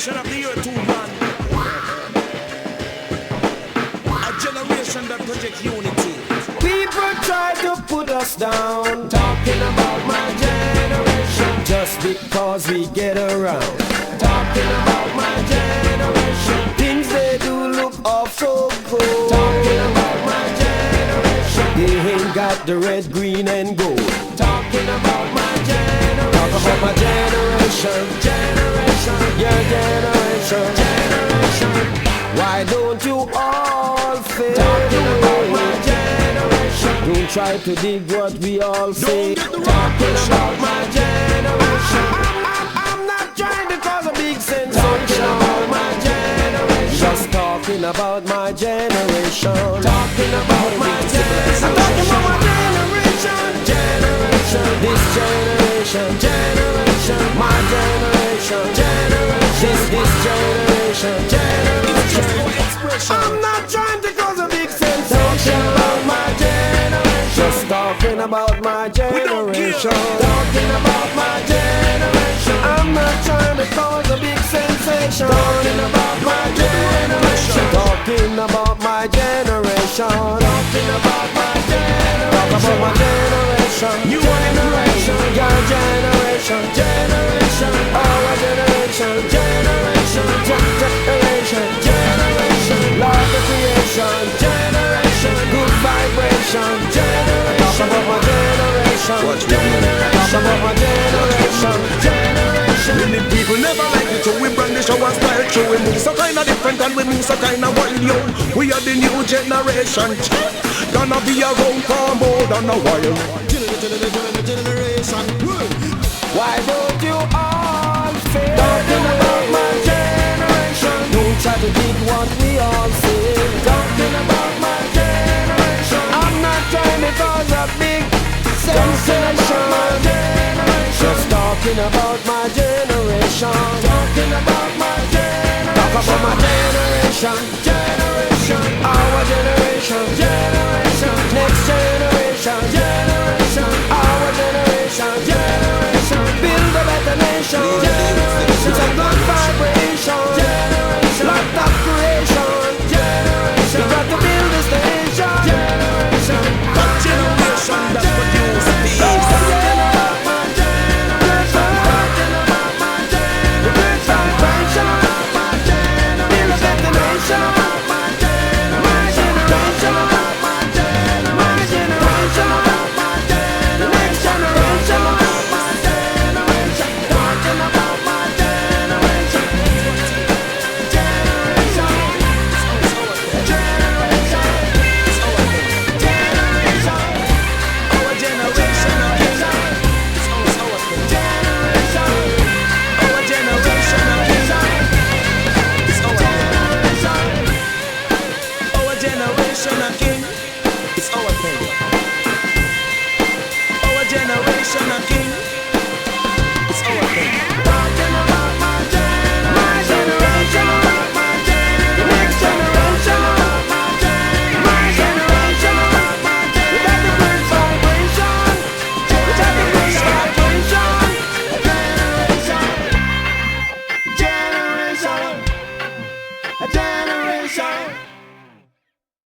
generation of the year 2, man. A generation that projects unity. People try to put us down, talking about my generation, just because we get around. Talking about my generation, things they do look off so cool. Talking about my generation, they ain't got the red, green and gold. Talking about my generation, talk about my generation, generation, your generation, generation. Why don't you all feel? Talking about my generation, don't try to dig what we all say. Talking about my generation, I'm not trying to cause a big sensation. Talking about my generation, just talking about my generation. Talking about my generation, I'm talking about my generation, generation, this generation, generation, my generation, generation, this generation, generation. I'm not trying to cause a big sensation about my generation, just talking about my generation. Talking about my generation, I'm not trying to cause a big sensation. Talking about my generation, talking about my generation. Talking about my generation, talk about my generation. New generation, your generation, generation, our generation, generation, generation, generation, love the creation, generation, good vibration, generation. Talk about my generation, talk about my generation, generation. Many people never like it, so we brandish our style through. We move so kinda different and we move so kinda wild, yo. We are the new generation, gonna be around for more than a while. Generation. Why don't you all feel? Talking about my generation, don't try to dig what we all say. Talking about my generation, I'm not trying to cause a big sensation. Just talking about my generation. Talking about my generation. Talk about my generation. Generation. Our generation. Generation. Next generation. Generation. Our generation. Generation. Build a better nation. Generation. It's a good vibration. Generation. Lot of creation. Generation. We got to build this nation. Generation. A generation that produces peace. It's our thing.